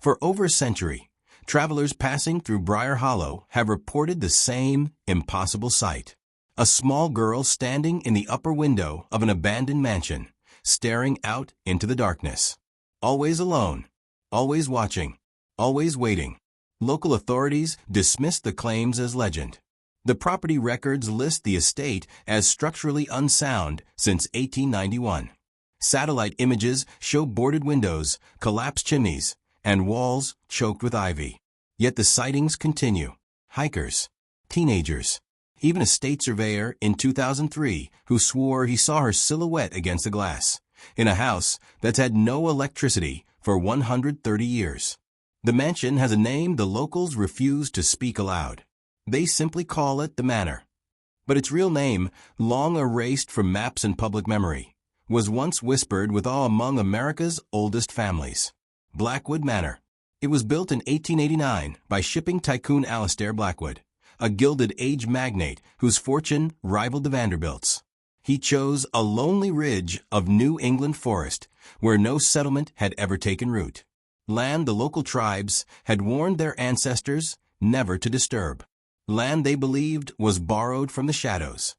For over a century, travelers passing through Briar Hollow have reported the same impossible sight. A small girl standing in the upper window of an abandoned mansion, staring out into the darkness. Always alone, always watching, always waiting. Local authorities dismissed the claims as legend. The property records list the estate as structurally unsound since 1891. Satellite images show boarded windows, collapsed chimneys, and walls choked with ivy. Yet the sightings continue. Hikers, teenagers, even a state surveyor in 2003 who swore he saw her silhouette against the glass in a house that's had no electricity for 130 years. The mansion has a name the locals refuse to speak aloud. They simply call it the Manor. But its real name, long erased from maps and public memory, was once whispered with awe among America's oldest families. Blackwood Manor. It was built in 1889 by shipping tycoon Evelyn Blackwood, a Gilded Age magnate whose fortune rivaled the Vanderbilts. He chose a lonely ridge of New England forest where no settlement had ever taken root. Land the local tribes had warned their ancestors never to disturb. Land they believed was borrowed from the shadows.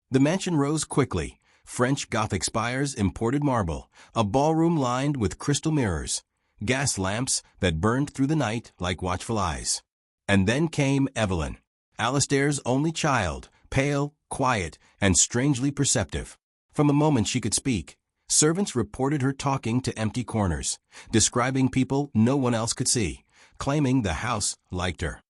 The mansion rose quickly. French Gothic spires, imported marble, a ballroom lined with crystal mirrors, gas lamps that burned through the night like watchful eyes. And then came Evelyn, Alistair's only child, pale, quiet, and strangely perceptive. From the moment she could speak, servants reported her talking to empty corners, describing people no one else could see, claiming the house liked her.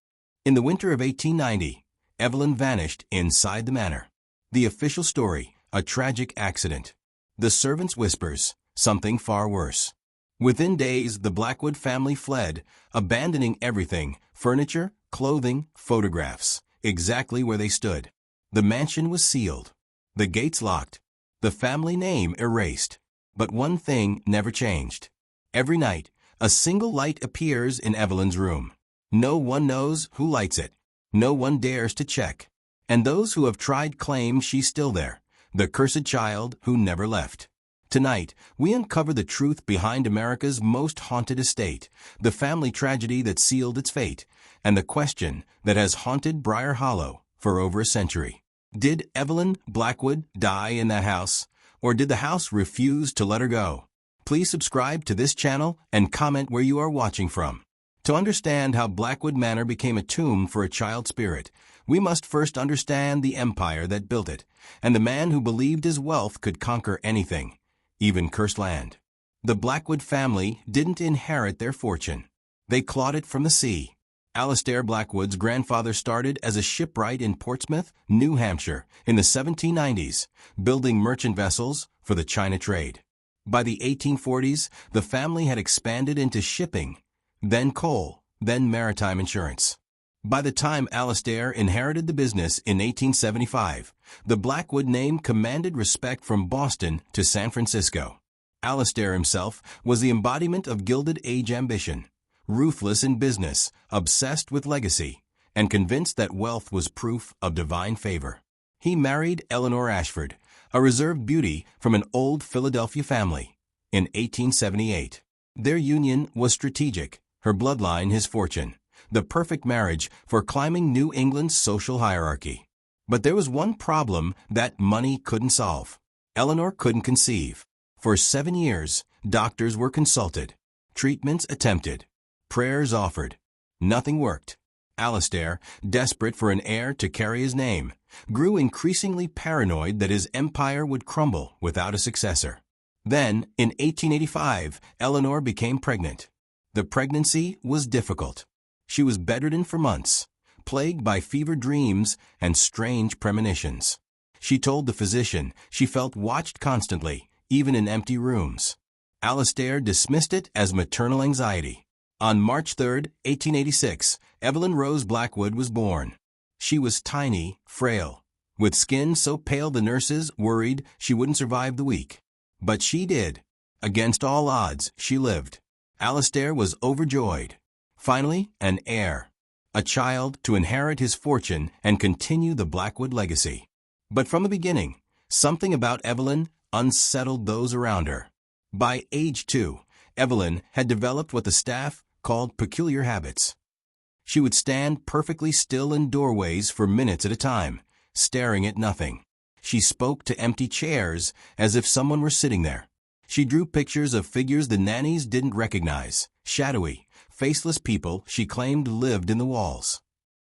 In the winter of 1890, Evelyn vanished inside the manor. The official story, a tragic accident. The servants' whispers, something far worse. Within days, the Blackwood family fled, abandoning everything, furniture, clothing, photographs, exactly where they stood. The mansion was sealed, the gates locked, the family name erased. But one thing never changed. Every night, a single light appears in Evelyn's room. No one knows who lights it. No one dares to check. And those who have tried claim she's still there, the cursed child who never left. Tonight, we uncover the truth behind America's most haunted estate, the family tragedy that sealed its fate, and the question that has haunted Briar Hollow for over a century. Did Evelyn Blackwood die in that house, or did the house refuse to let her go? Please subscribe to this channel and comment where you are watching from. To understand how Blackwood Manor became a tomb for a child spirit, we must first understand the empire that built it, and the man who believed his wealth could conquer anything, even cursed land. The Blackwood family didn't inherit their fortune. They clawed it from the sea. Alistair Blackwood's grandfather started as a shipwright in Portsmouth, New Hampshire, in the 1790s, building merchant vessels for the China trade. By the 1840s, the family had expanded into shipping, then coal, then maritime insurance. By the time Alistair inherited the business in 1875, the Blackwood name commanded respect from Boston to San Francisco. Alistair himself was the embodiment of Gilded Age ambition, ruthless in business, obsessed with legacy, and convinced that wealth was proof of divine favor. He married Eleanor Ashford, a reserved beauty from an old Philadelphia family, in 1878. Their union was strategic, her bloodline his fortune, the perfect marriage for climbing New England's social hierarchy. But there was one problem that money couldn't solve. Eleanor couldn't conceive. For 7 years, doctors were consulted, treatments attempted, prayers offered. Nothing worked. Alistair, desperate for an heir to carry his name, grew increasingly paranoid that his empire would crumble without a successor. Then, in 1885, Eleanor became pregnant. The pregnancy was difficult. She was bedridden for months, plagued by fever dreams and strange premonitions. She told the physician she felt watched constantly, even in empty rooms. Alistair dismissed it as maternal anxiety. On March 3, 1886, Evelyn Rose Blackwood was born. She was tiny, frail, with skin so pale the nurses worried she wouldn't survive the week. But she did. Against all odds, she lived. Alistair was overjoyed. Finally, an heir. A child to inherit his fortune and continue the Blackwood legacy. But from the beginning, something about Evelyn unsettled those around her. By age 2, Evelyn had developed what the staff called peculiar habits. She would stand perfectly still in doorways for minutes at a time, staring at nothing. She spoke to empty chairs as if someone were sitting there. She drew pictures of figures the nannies didn't recognize, shadowy, faceless people she claimed lived in the walls.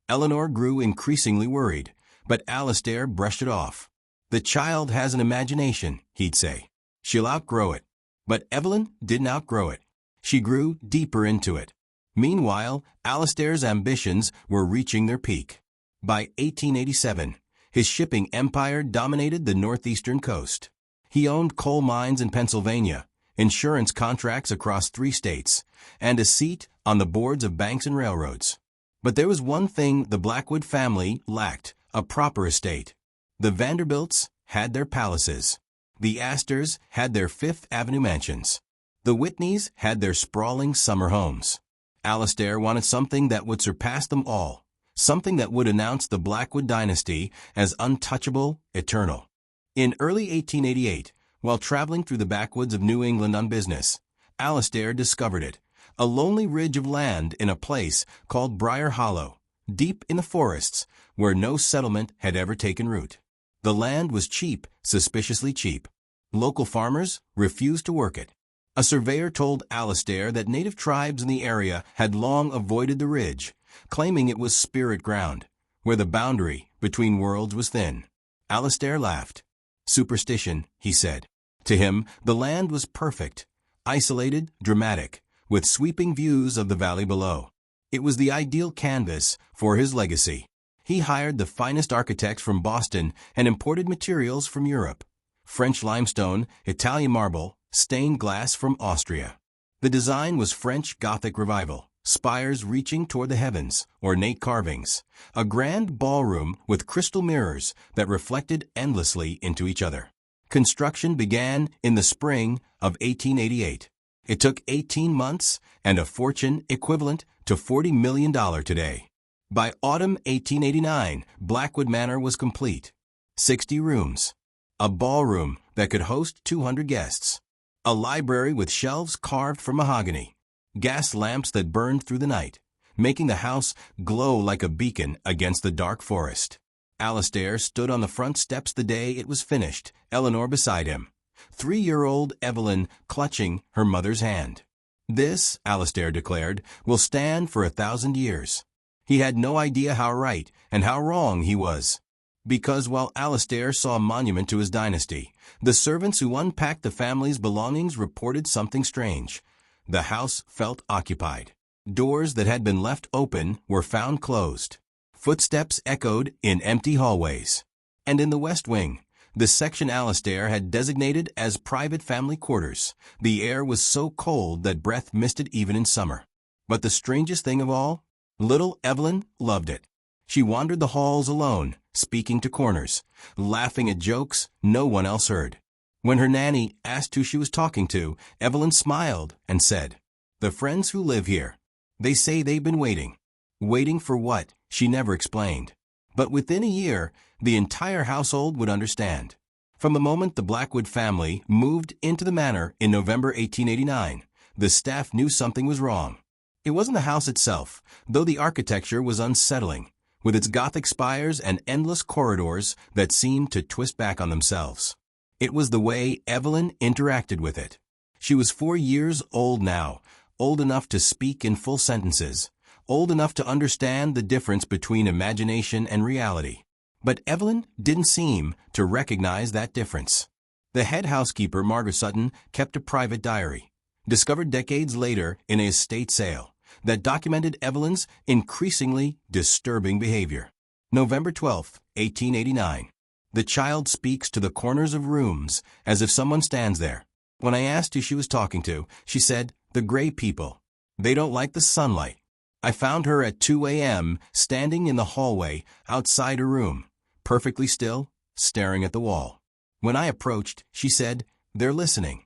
Eleanor grew increasingly worried, but Alastair brushed it off. "The child has an imagination," he'd say. "She'll outgrow it." But Evelyn didn't outgrow it. She grew deeper into it. Meanwhile, Alastair's ambitions were reaching their peak. By 1887, his shipping empire dominated the northeastern coast. He owned coal mines in Pennsylvania, insurance contracts across 3 states, and a seat on the boards of banks and railroads. But there was one thing the Blackwood family lacked: a proper estate. The Vanderbilts had their palaces. The Astors had their Fifth Avenue mansions. The Whitneys had their sprawling summer homes. Alastair wanted something that would surpass them all, something that would announce the Blackwood dynasty as untouchable, eternal. In early 1888, while traveling through the backwoods of New England on business, Alastair discovered it, a lonely ridge of land in a place called Briar Hollow, deep in the forests where no settlement had ever taken root. The land was cheap, suspiciously cheap. Local farmers refused to work it. A surveyor told Alastair that native tribes in the area had long avoided the ridge, claiming it was spirit ground, where the boundary between worlds was thin. Alastair laughed. "Superstition," he said. To him, the land was perfect, isolated, dramatic, with sweeping views of the valley below. It was the ideal canvas for his legacy. He hired the finest architects from Boston and imported materials from Europe: French limestone, Italian marble, stained glass from Austria. The design was French Gothic revival, spires reaching toward the heavens, ornate carvings, a grand ballroom with crystal mirrors that reflected endlessly into each other. Construction began in the spring of 1888. It took 18 months and a fortune equivalent to $40 million today. By autumn 1889, Blackwood Manor was complete. 60 rooms, a ballroom that could host 200 guests, a library with shelves carved from mahogany, gas lamps that burned through the night, making the house glow like a beacon against the dark forest. Alastair stood on the front steps the day it was finished, Eleanor beside him, 3-year-old Evelyn clutching her mother's hand. "This," Alastair declared, "will stand for 1,000 years." He had no idea how right and how wrong he was. Because while Alastair saw a monument to his dynasty, the servants who unpacked the family's belongings reported something strange. The house felt occupied. Doors that had been left open were found closed. Footsteps echoed in empty hallways. And in the West Wing, the section Alastair had designated as private family quarters, the air was so cold that breath misted even in summer. But the strangest thing of all? Little Evelyn loved it. She wandered the halls alone, speaking to corners, laughing at jokes no one else heard. When her nanny asked who she was talking to, Evelyn smiled and said, "The friends who live here. They say they've been waiting." Waiting for what, she never explained. But within a year, the entire household would understand. From the moment the Blackwood family moved into the manor in November 1889, the staff knew something was wrong. It wasn't the house itself, though the architecture was unsettling, with its Gothic spires and endless corridors that seemed to twist back on themselves. It was the way Evelyn interacted with it. She was 4 years old now, old enough to speak in full sentences, old enough to understand the difference between imagination and reality. But Evelyn didn't seem to recognize that difference. The head housekeeper, Margaret Sutton, kept a private diary, discovered decades later in a estate sale, that documented Evelyn's increasingly disturbing behavior. November 12, 1889. The child speaks to the corners of rooms as if someone stands there. When I asked who she was talking to, she said, "The gray people. They don't like the sunlight." I found her at 2 a.m. standing in the hallway outside her room, perfectly still, staring at the wall. When I approached, she said, "They're listening."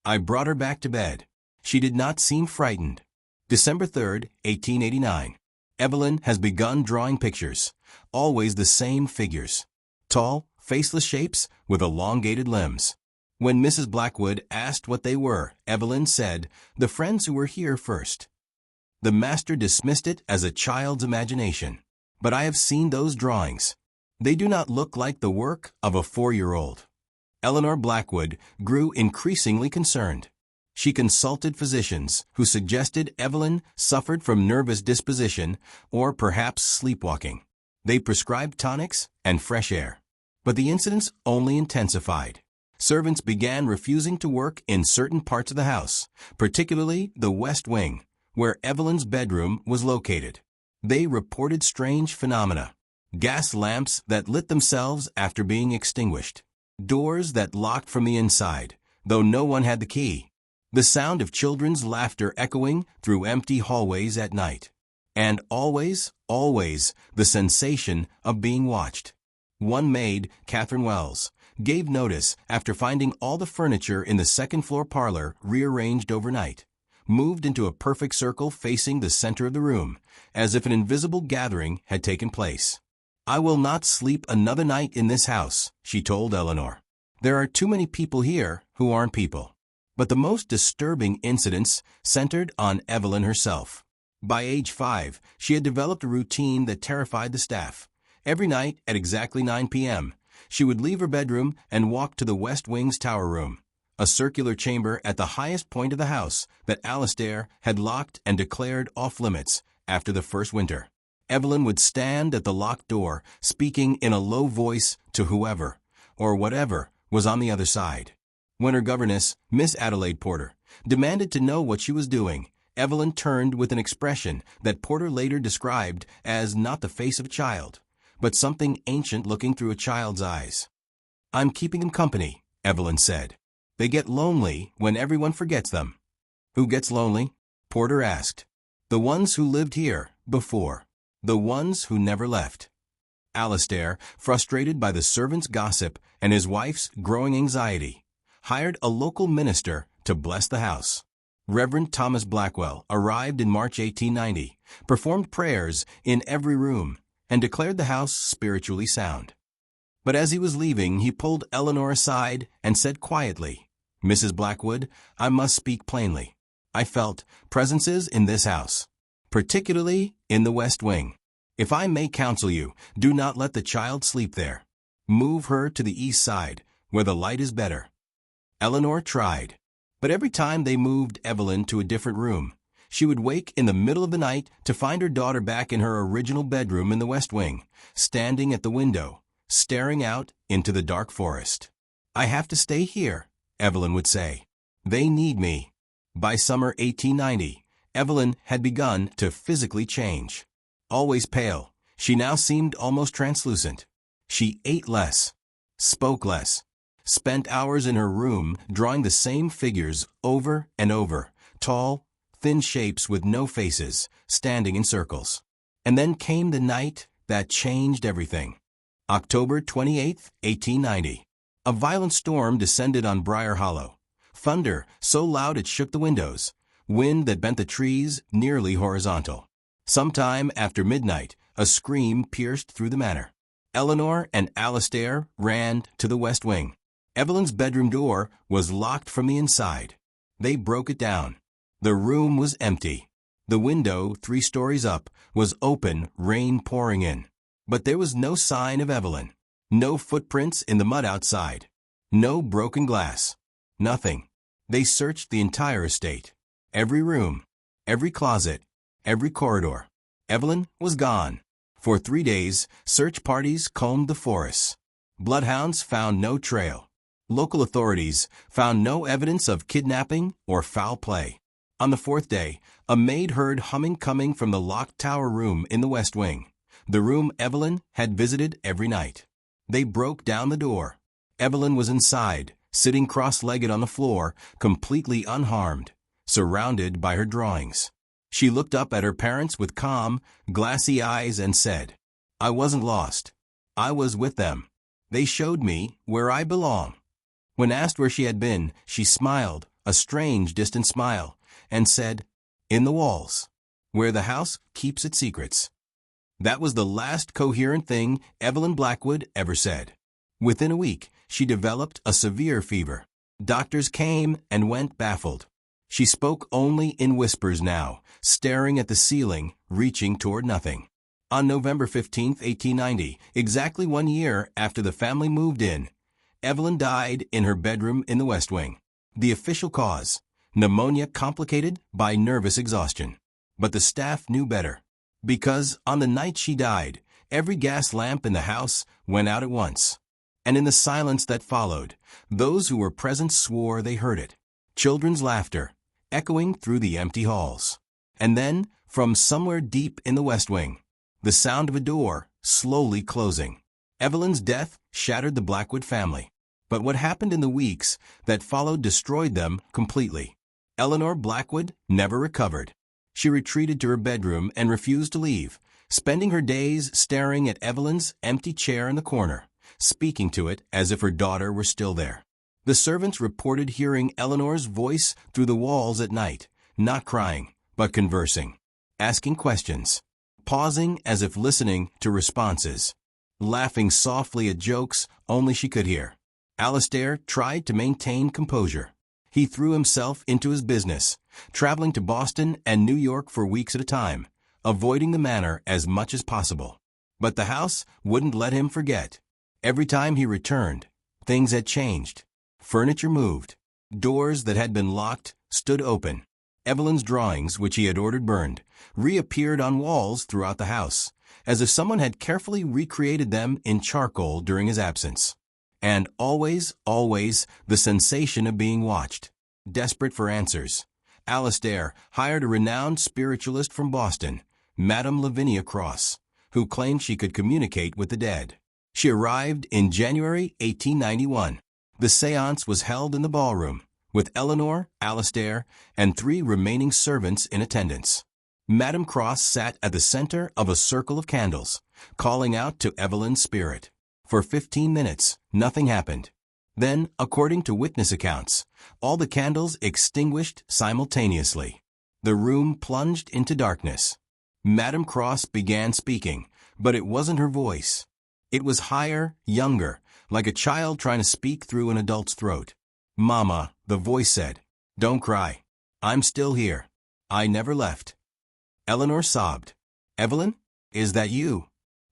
I brought her back to bed. She did not seem frightened. December 3, 1889. Evelyn has begun drawing pictures, always the same figures. Tall, faceless shapes with elongated limbs. When Mrs. Blackwood asked what they were, Evelyn said, "The friends who were here first." The master dismissed it as a child's imagination. But I have seen those drawings. They do not look like the work of a 4-year-old. Eleanor Blackwood grew increasingly concerned. She consulted physicians who suggested Evelyn suffered from nervous disposition or perhaps sleepwalking. They prescribed tonics and fresh air. But the incidents only intensified. Servants began refusing to work in certain parts of the house, particularly the West Wing, where Evelyn's bedroom was located. They reported strange phenomena. Gas lamps that lit themselves after being extinguished. Doors that locked from the inside, though no one had the key. The sound of children's laughter echoing through empty hallways at night. And always, always, the sensation of being watched. One maid, Catherine Wells, gave notice after finding all the furniture in the second-floor parlor rearranged overnight, moved into a perfect circle facing the center of the room, as if an invisible gathering had taken place. "I will not sleep another night in this house," she told Eleanor. "There are too many people here who aren't people." But the most disturbing incidents centered on Evelyn herself. By age 5, she had developed a routine that terrified the staff. Every night at exactly 9 p.m., she would leave her bedroom and walk to the West Wing's tower room, a circular chamber at the highest point of the house that Alastair had locked and declared off-limits after the first winter. Evelyn would stand at the locked door, speaking in a low voice to whoever, or whatever, was on the other side. When her governess, Miss Adelaide Porter, demanded to know what she was doing, Evelyn turned with an expression that Porter later described as not the face of a child, but something ancient looking through a child's eyes. "I'm keeping them company," Evelyn said. "They get lonely when everyone forgets them." "Who gets lonely?" Porter asked. "The ones who lived here before. The ones who never left." Alastair, frustrated by the servants' gossip and his wife's growing anxiety, hired a local minister to bless the house. Reverend Thomas Blackwell arrived in March 1890, performed prayers in every room, and declared the house spiritually sound. But as he was leaving, he pulled Eleanor aside and said quietly, "Mrs. Blackwood, I must speak plainly. I felt presences in this house, particularly in the West Wing. If I may counsel you, do not let the child sleep there. Move her to the east side, where the light is better." Eleanor tried, but every time they moved Evelyn to a different room, she would wake in the middle of the night to find her daughter back in her original bedroom in the West Wing, standing at the window, staring out into the dark forest. "I have to stay here," Evelyn would say. "They need me." By summer 1890, Evelyn had begun to physically change. Always pale, she now seemed almost translucent. She ate less, spoke less, spent hours in her room drawing the same figures over and over, tall, thin shapes with no faces, standing in circles. And then came the night that changed everything. October 28, 1890. A violent storm descended on Briar Hollow. Thunder so loud it shook the windows, wind that bent the trees nearly horizontal. Sometime after midnight, a scream pierced through the manor. Eleanor and Alastair ran to the West Wing. Evelyn's bedroom door was locked from the inside. They broke it down. The room was empty. The window, 3 stories up, was open, rain pouring in. But there was no sign of Evelyn. No footprints in the mud outside. No broken glass. Nothing. They searched the entire estate. Every room. Every closet. Every corridor. Evelyn was gone. For 3 days, search parties combed the forests. Bloodhounds found no trail. Local authorities found no evidence of kidnapping or foul play. On the 4th day, a maid heard humming coming from the locked tower room in the West Wing, the room Evelyn had visited every night. They broke down the door. Evelyn was inside, sitting cross-legged on the floor, completely unharmed, surrounded by her drawings. She looked up at her parents with calm, glassy eyes and said, "I wasn't lost. I was with them. They showed me where I belong." When asked where she had been, she smiled, a strange, distant smile, and said, "In the walls, where the house keeps its secrets." That was the last coherent thing Evelyn Blackwood ever said. Within a week, she developed a severe fever. Doctors came and went baffled. She spoke only in whispers now, staring at the ceiling, reaching toward nothing. On November 15, 1890, exactly 1 year after the family moved in, Evelyn died in her bedroom in the West Wing. The official cause: pneumonia complicated by nervous exhaustion. But the staff knew better. Because on the night she died, every gas lamp in the house went out at once. And in the silence that followed, those who were present swore they heard it. Children's laughter, echoing through the empty halls. And then, from somewhere deep in the West Wing, the sound of a door slowly closing. Evelyn's death shattered the Blackwood family. But what happened in the weeks that followed destroyed them completely. Eleanor Blackwood never recovered. She retreated to her bedroom and refused to leave, spending her days staring at Evelyn's empty chair in the corner, speaking to it as if her daughter were still there. The servants reported hearing Eleanor's voice through the walls at night, not crying, but conversing, asking questions, pausing as if listening to responses, laughing softly at jokes only she could hear. Alastair tried to maintain composure. He threw himself into his business, traveling to Boston and New York for weeks at a time, avoiding the manor as much as possible. But the house wouldn't let him forget. Every time he returned, things had changed. Furniture moved. Doors that had been locked stood open. Evelyn's drawings, which he had ordered burned, reappeared on walls throughout the house, as if someone had carefully recreated them in charcoal during his absence. And always, always, the sensation of being watched. Desperate for answers, Alastair hired a renowned spiritualist from Boston, Madame Lavinia Cross, who claimed she could communicate with the dead. She arrived in January 1891. The séance was held in the ballroom, with Eleanor, Alastair, and 3 remaining servants in attendance. Madame Cross sat at the center of a circle of candles, calling out to Evelyn's spirit. For 15 minutes, nothing happened. Then, according to witness accounts, all the candles extinguished simultaneously. The room plunged into darkness. Madame Cross began speaking, but it wasn't her voice. It was higher, younger, like a child trying to speak through an adult's throat. "Mama," the voice said, "don't cry. I'm still here. I never left." Eleanor sobbed. "Evelyn, is that you?"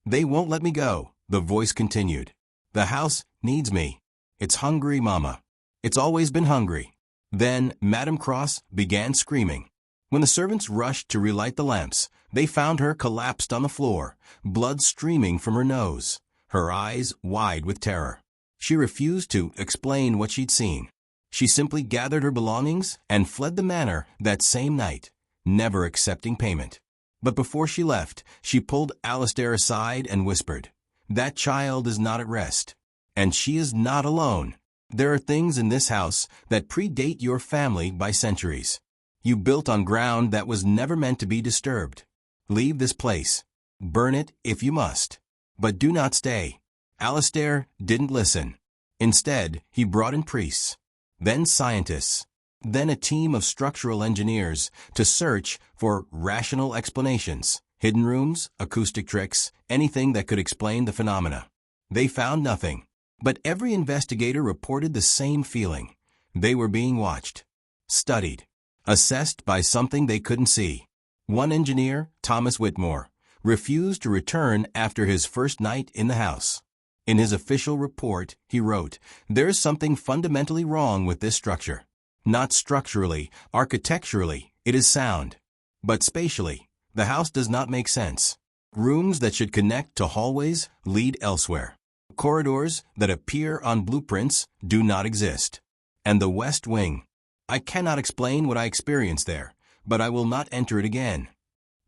"They won't let me go," the voice continued. "The house needs me. It's hungry, Mama. It's always been hungry." Then Madame Cross began screaming. When the servants rushed to relight the lamps, they found her collapsed on the floor, blood streaming from her nose, her eyes wide with terror. She refused to explain what she'd seen. She simply gathered her belongings and fled the manor that same night, never accepting payment. But before she left, she pulled Alastair aside and whispered, "That child is not at rest, and she is not alone. There are things in this house that predate your family by centuries. You built on ground that was never meant to be disturbed. Leave this place. Burn it if you must. But do not stay." Alastair didn't listen. Instead, he brought in priests, then scientists, then a team of structural engineers to search for rational explanations, hidden rooms, acoustic tricks, anything that could explain the phenomena. They found nothing. But every investigator reported the same feeling. They were being watched, studied, assessed by something they couldn't see. One engineer, Thomas Whitmore, refused to return after his first night in the house. In his official report, he wrote, "There's something fundamentally wrong with this structure. Not structurally, architecturally, it is sound. But spatially, the house does not make sense. Rooms that should connect to hallways lead elsewhere. Corridors that appear on blueprints do not exist. And the West Wing. I cannot explain what I experienced there, but I will not enter it again."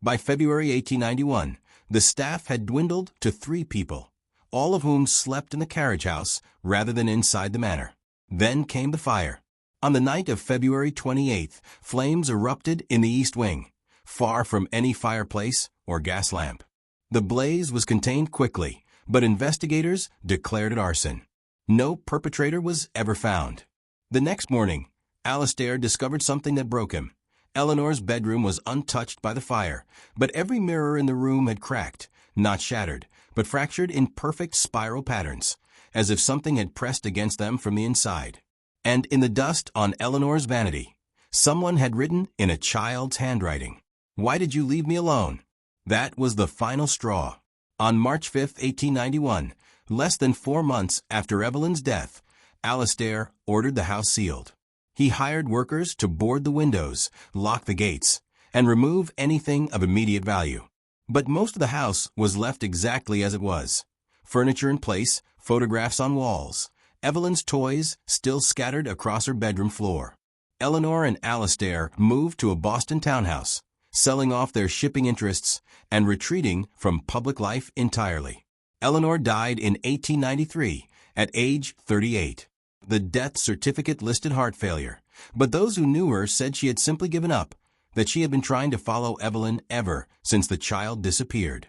By February 1891, the staff had dwindled to 3 people, all of whom slept in the carriage house rather than inside the manor. Then came the fire. On the night of February 28th, flames erupted in the East Wing, far from any fireplace or gas lamp. The blaze was contained quickly, but investigators declared it arson. No perpetrator was ever found. The next morning, Alastair discovered something that broke him. Eleanor's bedroom was untouched by the fire, but every mirror in the room had cracked, not shattered, but fractured in perfect spiral patterns, as if something had pressed against them from the inside. And in the dust on Eleanor's vanity, Someone had written in a child's handwriting, "Why did you leave me alone?" That was the final straw. On March 5, 1891, less than 4 months after Evelyn's death, Alastair ordered the house sealed. He hired workers to board the windows, lock the gates, and remove anything of immediate value. But most of the house was left exactly as it was. Furniture in place, photographs on walls, Evelyn's toys still scattered across her bedroom floor. Eleanor and Alastair moved to a Boston townhouse, selling off their shipping interests and retreating from public life entirely. Eleanor died in 1893 at age 38. The death certificate listed heart failure, but those who knew her said she had simply given up, that she had been trying to follow Evelyn ever since the child disappeared.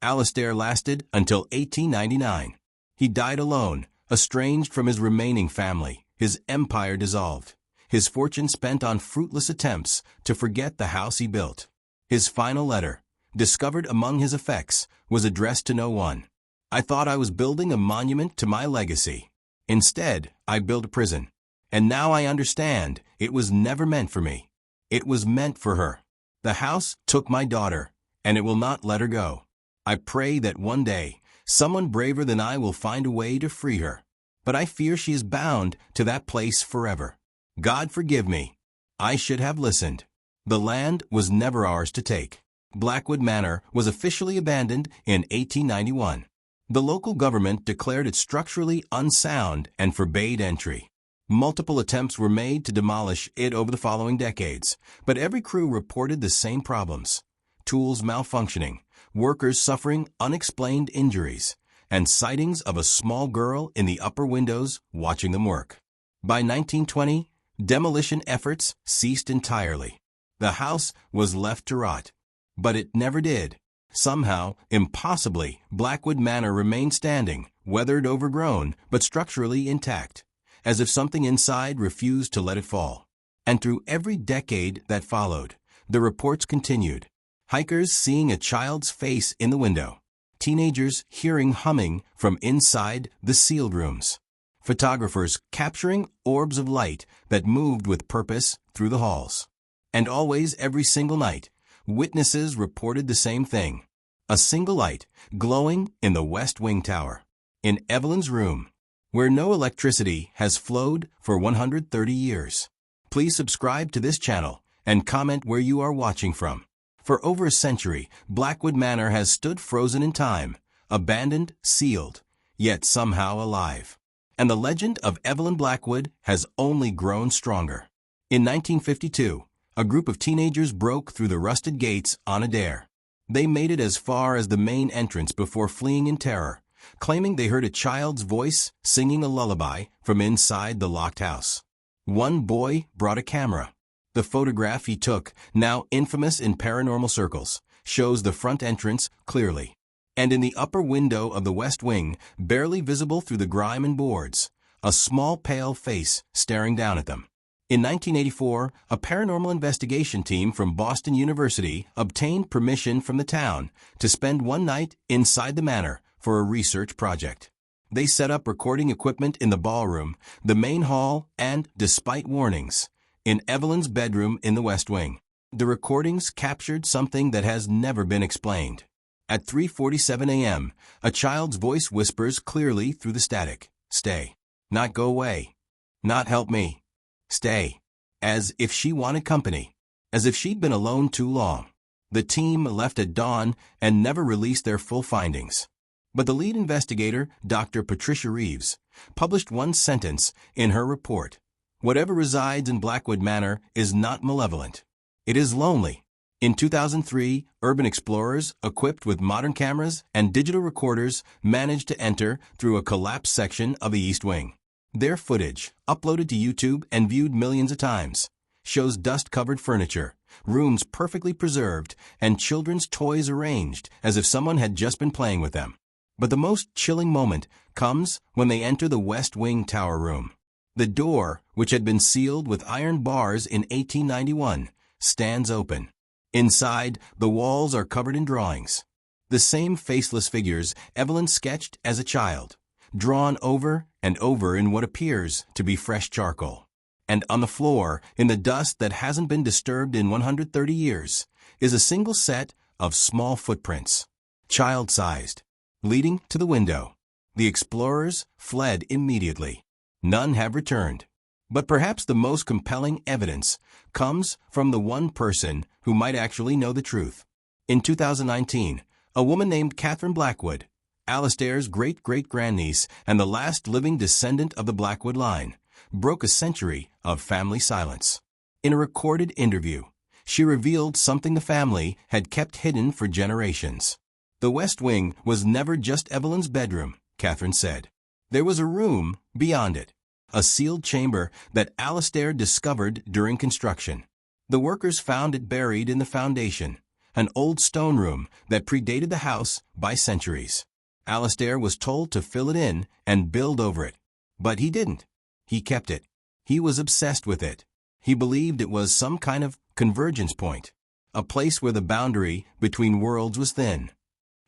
Alastair lasted until 1899. He died alone, estranged from his remaining family, his empire dissolved, his fortune spent on fruitless attempts to forget the house he built. His final letter, discovered among his effects, was addressed to no one. "I thought I was building a monument to my legacy. Instead, I built a prison. And now I understand it was never meant for me. It was meant for her. The house took my daughter, and it will not let her go. I pray that one day, someone braver than I will find a way to free her. But I fear she is bound to that place forever. God forgive me. I should have listened." The land was never ours to take. Blackwood Manor was officially abandoned in 1891. The local government declared it structurally unsound and forbade entry. Multiple attempts were made to demolish it over the following decades, but every crew reported the same problems: tools malfunctioning, workers suffering unexplained injuries, and sightings of a small girl in the upper windows watching them work. By 1920, demolition efforts ceased entirely. The house was left to rot. But it never did. Somehow, impossibly, Blackwood Manor remained standing, weathered, overgrown, but structurally intact, as if something inside refused to let it fall. And through every decade that followed, the reports continued. Hikers seeing a child's face in the window. Teenagers hearing humming from inside the sealed rooms. Photographers capturing orbs of light that moved with purpose through the halls. And always, every single night, witnesses reported the same thing. A single light glowing in the West Wing Tower, in Evelyn's room, where no electricity has flowed for 130 years. Please subscribe to this channel and comment where you are watching from. For over a century, Blackwood Manor has stood frozen in time, abandoned, sealed, yet somehow alive. And the legend of Evelyn Blackwood has only grown stronger. In 1952, a group of teenagers broke through the rusted gates on a dare. They made it as far as the main entrance before fleeing in terror, claiming they heard a child's voice singing a lullaby from inside the locked house. One boy brought a camera. The photograph he took, now infamous in paranormal circles, shows the front entrance clearly. And in the upper window of the West Wing, barely visible through the grime and boards, a small pale face staring down at them. In 1984, a paranormal investigation team from Boston University obtained permission from the town to spend one night inside the manor for a research project. They set up recording equipment in the ballroom, the main hall, and, despite warnings, in Evelyn's bedroom in the West Wing. The recordings captured something that has never been explained. At 3:47 a.m., a child's voice whispers clearly through the static, "Stay. Not go away. Not help me. Stay." As if she wanted company. As if she'd been alone too long. The team left at dawn and never released their full findings. But the lead investigator, Dr. Patricia Reeves, published one sentence in her report: "Whatever resides in Blackwood Manor is not malevolent. It is lonely." In 2003, urban explorers, equipped with modern cameras and digital recorders, managed to enter through a collapsed section of the East Wing. Their footage, uploaded to YouTube and viewed millions of times, shows dust-covered furniture, rooms perfectly preserved, and children's toys arranged as if someone had just been playing with them. But the most chilling moment comes when they enter the West Wing Tower room. The door, which had been sealed with iron bars in 1891, stands open. Inside, the walls are covered in drawings. The same faceless figures Evelyn sketched as a child, drawn over and over in what appears to be fresh charcoal. And on the floor, in the dust that hasn't been disturbed in 130 years, is a single set of small footprints, child-sized, leading to the window. The explorers fled immediately. None have returned. But perhaps the most compelling evidence comes from the one person who might actually know the truth. In 2019, a woman named Catherine Blackwood, Alastair's great-great-grandniece and the last living descendant of the Blackwood line, broke a century of family silence. In a recorded interview, she revealed something the family had kept hidden for generations. The West Wing was never just Evelyn's bedroom, Catherine said. There was a room beyond it, a sealed chamber that Alastair discovered during construction. The workers found it buried in the foundation, an old stone room that predated the house by centuries. Alastair was told to fill it in and build over it, but he didn't. He kept it. He was obsessed with it. He believed it was some kind of convergence point, a place where the boundary between worlds was thin.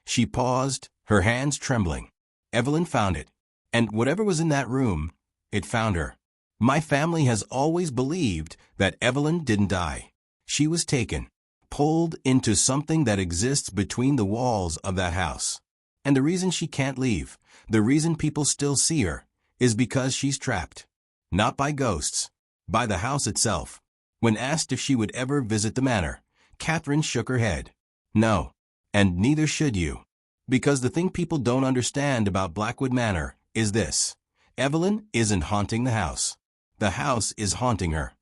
She paused, her hands trembling. Evelyn found it, and whatever was in that room, it found her. My family has always believed that Evelyn didn't die. She was taken, pulled into something that exists between the walls of that house. And the reason she can't leave, the reason people still see her, is because she's trapped. Not by ghosts, by the house itself. When asked if she would ever visit the manor, Catherine shook her head. No, and neither should you. Because the thing people don't understand about Blackwood Manor is this. Evelyn isn't haunting the house. The house is haunting her.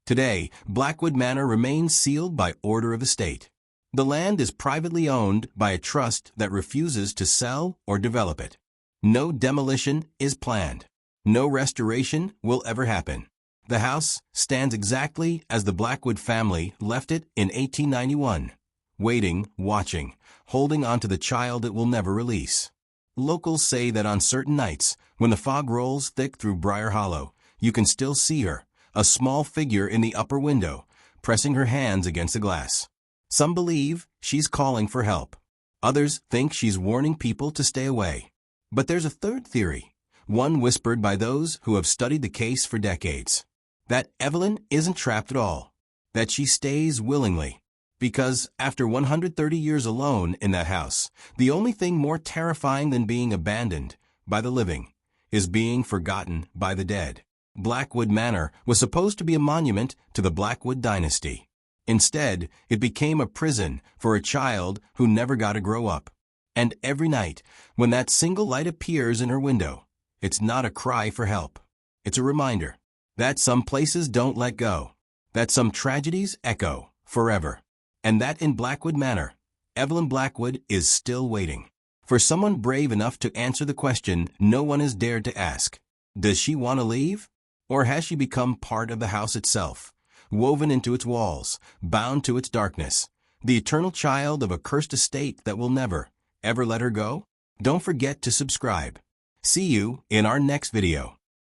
Today, Blackwood Manor remains sealed by order of estate. The land is privately owned by a trust that refuses to sell or develop it. No demolition is planned. No restoration will ever happen. The house stands exactly as the Blackwood family left it in 1891, waiting, watching, holding on to the child it will never release. Locals say that on certain nights, when the fog rolls thick through Briar Hollow, you can still see her, a small figure in the upper window, pressing her hands against the glass. Some believe she's calling for help. Others think she's warning people to stay away. But there's a third theory, one whispered by those who have studied the case for decades. That Evelyn isn't trapped at all. That she stays willingly. Because after 130 years alone in that house, the only thing more terrifying than being abandoned by the living is being forgotten by the dead. Blackwood Manor was supposed to be a monument to the Blackwood dynasty. Instead, it became a prison for a child who never got to grow up. And every night, when that single light appears in her window, it's not a cry for help. It's a reminder that some places don't let go, that some tragedies echo forever, and that in Blackwood Manor, Evelyn Blackwood is still waiting for someone brave enough to answer the question no one has dared to ask. Does she want to leave? Or has she become part of the house itself, woven into its walls, bound to its darkness, the eternal child of a cursed estate that will never, ever let her go? Don't forget to subscribe. See you in our next video.